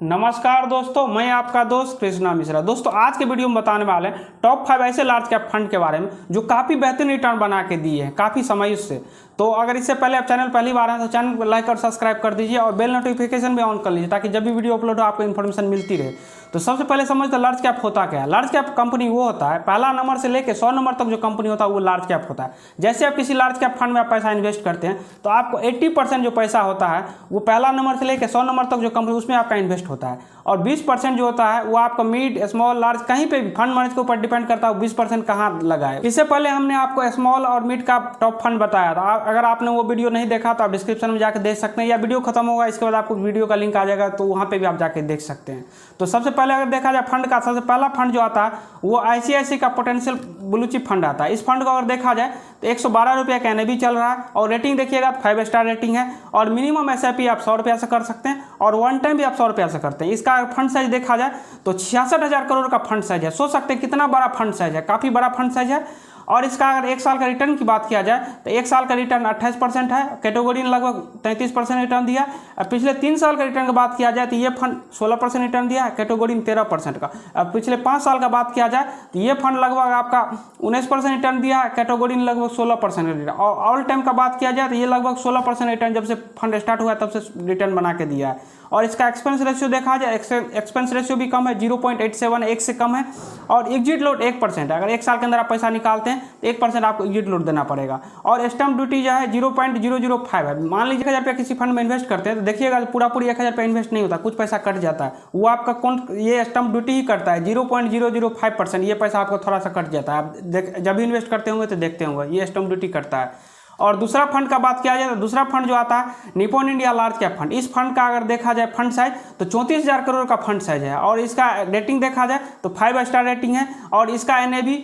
नमस्कार दोस्तों, मैं आपका दोस्त कृष्णा मिश्रा। दोस्तों आज के वीडियो में बताने वाले हैं टॉप 5 ऐसे लार्ज कैप फंड के बारे में जो काफ़ी बेहतरीन रिटर्न बना के दिए हैं काफ़ी समय से। तो अगर इससे पहले आप चैनल पहली बार हैं तो चैनल को लाइक और सब्सक्राइब कर दीजिए और बेल नोटिफिकेशन भी ऑन कर लीजिए ताकि जब भी वीडियो अपलोड हो आपको इन्फॉर्मेशन मिलती रहे। तो सबसे पहले समझते लार्ज कैप होता क्या है। लार्ज कैप कंपनी वो होता है, पहला नंबर से लेकर 100 नंबर तक जो कंपनी होता है वो लार्ज कैप होता है। जैसे आप किसी लार्ज कैप फंड में आप पैसा इन्वेस्ट करते हैं तो आपको 80% जो पैसा होता है वो पहला नंबर से लेकर 100 नंबर तक जो कंपनी उसमें आपका इन्वेस्ट होता है, और 20% जो होता है वो आपका मिड स्मॉल लार्ज कहीं पे भी फंड मैनेजर के ऊपर डिपेंड करता है 20% कहाँ लगाए। इससे पहले हमने आपको स्मॉल और मिड का टॉप फंड बताया था। अगर आपने वो वीडियो नहीं देखा तो आप डिस्क्रिप्शन में जाकर देख सकते हैं, या वीडियो खत्म होगा इसके बाद आपको वीडियो का लिंक आ जाएगा तो वहाँ पे भी आप जाके देख सकते हैं। तो सबसे पहले अगर देखा जाए फंड का, सबसे पहला फंड जो आता है वो ICICI का पोटेंशियल ब्लू चिप फंड आता है। इस फंड को अगर देखा जाए तो 112 रुपये का NAV चल रहा है और रेटिंग देखिएगा 5 स्टार रेटिंग है, और मिनिमम SIP आप 100 रुपया से कर सकते हैं और वन टाइम भी आप 100 रुपया से करते हैं। इसका फंड साइज देखा जाए तो 66,000 करोड़ का फंड साइज है। सोच सकते हैं कितना बड़ा फंड साइज है, काफ़ी बड़ा फंड साइज है। और इसका अगर एक साल का रिटर्न की बात किया जाए तो एक साल का रिटर्न 28% है, कैटेगरी ने लगभग 33% रिटर्न दिया। और पिछले 3 साल का रिटर्न की बात किया जाए तो ये फंड 16% रिटर्न दिया, कैटेगरी ने 13% का। अब पिछले 5 साल का बात किया जाए तो ये फंड लगभग आपका 19% रिटर्न दिया, कैटेगरी ने लगभग 16% रिटर्न। और ऑल टाइम का बात किया जाए तो ये लगभग 16% रिटर्न जब से फंड स्टार्ट हुआ तब से रिटर्न बना के दिया है। और इसका एक्सपेंस रेशियो देखा जाए, एक्सपेंस रेशियो भी कम है, 0.87, 1 से कम है। और एग्जिट लोड 1% है। अगर एक साल के अंदर आप पैसा निकालते हैं तो 1% आपको एग्जिट लोड देना पड़ेगा। और स्टैम्प ड्यूटी जो है 0.005 है। मान लीजिए 1000 रुपया किसी फंड में इन्वेस्ट करते हैं तो देखिएगा पूरा 1000 रुपया इन्वेस्ट नहीं होता, कुछ पैसा कट जाता है, वो आपका कौन ये स्टैम्प ड्यूटी ही करता है। 0.005% ये पैसा आपको थोड़ा सा कट जाता है। आप जब भी इन्वेस्ट करते होंगे तो देखते होंगे ये स्टैम्प ड्यूटी करता है। और दूसरा फंड का बात किया जाए तो दूसरा फंड जो आता है Nippon India large cap fund. इस फंड का अगर देखा जाए फंड साइज तो 34,000 करोड़ का फंड साइज है, और इसका रेटिंग देखा जाए तो 5 स्टार रेटिंग है, और इसका NAV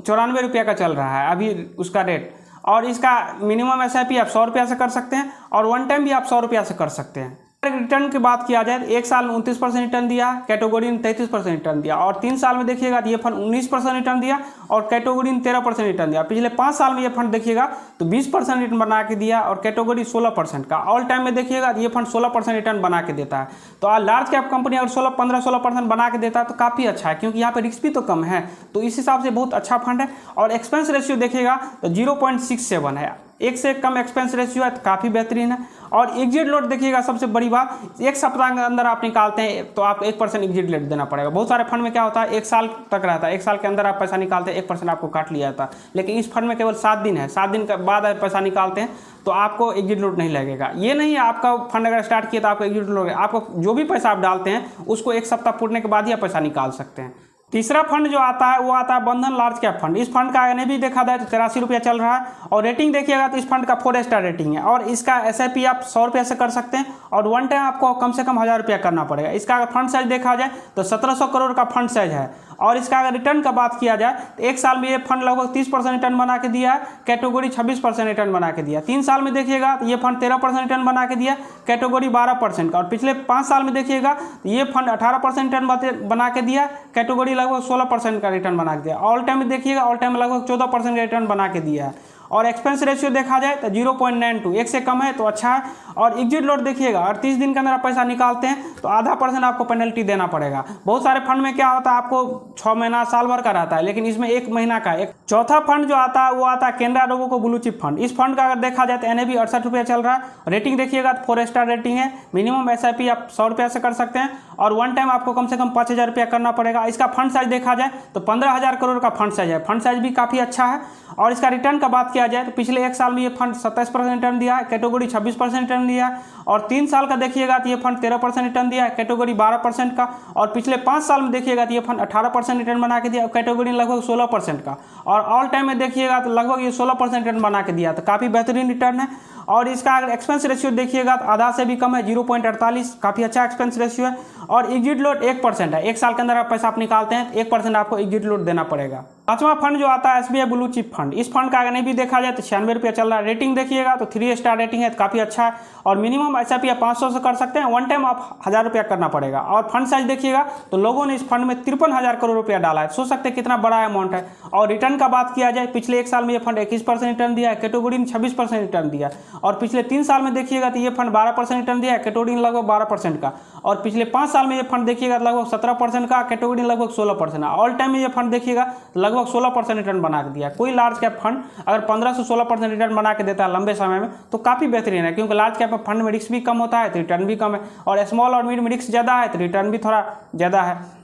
94 रुपये का चल रहा है अभी उसका रेट। और इसका मिनिमम SIP आप 100 रुपया से कर सकते हैं और वन टाइम भी आप 100 रुपया से कर सकते हैं। रिटर्न की बात किया जाए तो एक साल में 29% रिटर्न दिया, कैटेगरी ने 33% रिटर्न दिया, और 3 साल में देखिएगा तो ये फंड 19% रिटर्न दिया और कैटेगरी ने 13% रिटर्न दिया। पिछले 5 साल में ये फंड देखिएगा तो 20% रिटर्न बना के दिया और कैटेगरी 16% का। ऑल टाइम में देखिएगा तो ये फंड 16% रिटर्न बना के देता है। तो लार्ज कैप कंपनी अगर 15-16% बना के देता है तो काफ़ी अच्छा है, क्योंकि यहाँ पर रिस्क भी तो कम है, तो इस हिसाब से बहुत अच्छा फंड है। और एक्सपेंस रेशियो देखिएगा तो 0.67 है, 1 से कम एक्सपेंस रेशियो है, तो काफ़ी बेहतरीन है। और एग्जिट लोड देखिएगा, सबसे बड़ी बात, 1 सप्ताह के अंदर आप निकालते हैं तो आप 1% एग्जिट लोड देना पड़ेगा। बहुत सारे फंड में क्या होता है 1 साल तक रहता है, 1 साल के अंदर आप पैसा निकालते हैं 1% आपको काट लिया जाता है, लेकिन इस फंड में केवल 7 दिन है, 7 दिन के बाद आप पैसा निकालते हैं तो आपको एग्जिट लोड नहीं लगेगा। ये नहीं है आपका फंड अगर स्टार्ट किया तो आपको एग्जिट लोड, आपको जो भी पैसा आप डालते हैं उसको 1 सप्ताह पूरने के बाद ही आप पैसा निकाल सकते हैं। तीसरा फंड जो आता है वो आता है बंधन लार्ज कैप फंड। इस फंड का NAV देखा जाए तो 83 रुपया चल रहा है, और रेटिंग देखिएगा तो इस फंड का 4 स्टार रेटिंग है, और इसका SIP आप 100 रुपया से कर सकते हैं और वन टाइम आपको कम से कम 1000 रुपया करना पड़ेगा। इसका अगर फंड साइज देखा जाए तो 1700 करोड़ का फंड साइज है। और इसका अगर रिटर्न का बात किया जाए तो 1 साल में ये फंड लगभग 30% रिटर्न बना के दिया है, कैटेगरी 26% रिटर्न बना के दिया। 3 साल में देखिएगा तो ये फंड 13% रिटर्न बना के दिया, कैटेगरी 12% का। और पिछले 5 साल में देखिएगा तो ये फंड 18% रिटर्न बना के दिया, कैटेगरी लगभग 16% का रिटर्न बना के दिया। ऑल टाइम में देखिएगा, ऑल टाइम में लगभग 14% का रिटर्न बना के दिया है। और एक्सपेंस रेशियो देखा जाए तो 0.92, 1 से कम है तो अच्छा है। और एग्जिट लोड देखिएगा, 38 दिन के अंदर आप पैसा निकालते हैं तो आधा % आपको पेनल्टी देना पड़ेगा। बहुत सारे फंड में क्या होता है आपको 6 महीना साल भर का रहता है, लेकिन इसमें 1 महीना का। एक चौथा फंड जो आता है वो आता है Canara Robeco blue chip fund. इस फंड का अगर देखा जाए तो NAV 68 रुपया चल रहा है, रेटिंग देखिएगा तो 4 स्टार रेटिंग है, मिनिमम SIP आप 100 रुपया से कर सकते हैं और वन टाइम आपको कम से कम 5000 रुपया करना पड़ेगा। इसका फंड साइज देखा जाए तो 15,000 करोड़ का फंड साइज है, फंड साइज भी काफ़ी अच्छा है। और इसका रिटर्न का बात किया जाए तो पिछले 1 साल में ये फंड 27% रिटर्न दिया है, कैटेगरी 26% रिटर्न दिया है। और 3 साल का देखिएगा तो ये फंड 13% रिटर्न दिया है, कैटेगरी 12% का। और पिछले 5 साल में देखिएगा तो ये फंड 18% रिटर्न बना के दिया, कैटेगरी लगभग 16% का। और ऑल टाइम में देखिएगा तो लगभग ये 16% रिटर्न बना के दिया, तो काफ़ी बेहतरीन रिटर्न है। और इसका अगर एक्सपेंस रेशियो देखिएगा तो आधा से भी कम है, 0.48, काफ़ी अच्छा एक्सपेंस रेशियो है। और एग्जिट लोड 1% है, 1 साल के अंदर आप पैसा आप निकालते हैं 1% आपको एग्जिट लोड देना पड़ेगा। 5वां फंड जो आता है SBI ब्लू चिप फंड। इस फंड का अगर नहीं भी देखा जाए तो 96 रुपया चल रहा है, रेटिंग देखिएगा तो 3 स्टार रेटिंग है, तो काफ़ी अच्छा है। और मिनिमम SIP आप 500 से कर सकते हैं, वन टाइम आप 1000 रुपया करना पड़ेगा। और फंड साइज देखिएगा तो लोगों ने इस फंड में 53,000 करोड़ रुपया डाला है, सोच सकते हैं कितना बड़ा अमाउंट है। और रिटर्न का बात किया जाए पिछले 1 साल में ये फंड 21% रिटर्न दिया है, कैटेगरी ने 26% रिटर्न दिया। और पिछले 3 साल में देखिएगा तो ये फंड 12% रिटर्न दिया है, कैटेगरी ने लगभग 12% का। और पिछले 5 साल साल में ये फंड देखिएगा लगभग 17% का, कैटेगरी लगभग 16%। ऑल टाइम में ये फंड देखिएगा लगभग 16% रिटर्न बना के दिया। कोई लार्ज कैप फंड अगर 15 से 16% रिटर्न बना के देता है लंबे समय में तो काफ़ी बेहतरीन है, क्योंकि लार्ज कैप फंड में रिस्क भी कम होता है तो रिटर्न भी कम है, और स्मॉल और मिड में रिस्क ज़्यादा है तो रिटर्न भी थोड़ा ज़्यादा है।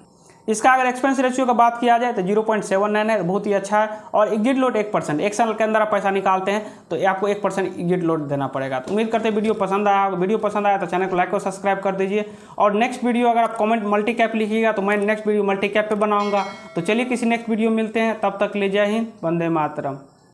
इसका अगर एक्सपेंस रेशियो का बात किया जाए तो 0.79 है, बहुत ही अच्छा है। और एग्जिट लोड 1%, एक साल के अंदर आप पैसा निकालते हैं तो आपको 1% एग्जिट लोड देना पड़ेगा। तो उम्मीद करते हैं वीडियो पसंद आया होगा। वीडियो पसंद आया तो चैनल को लाइक और सब्सक्राइब कर दीजिए। और नेक्स्ट वीडियो अगर आप कमेंट मल्टी कैप लिखिएगा तो मैं नेक्स्ट वीडियो मल्टी कैप पे बनाऊंगा। तो चलिए किसी नेक्स्ट वीडियो मिलते हैं, तब तक ले जय हिंद, वंदे मातरम।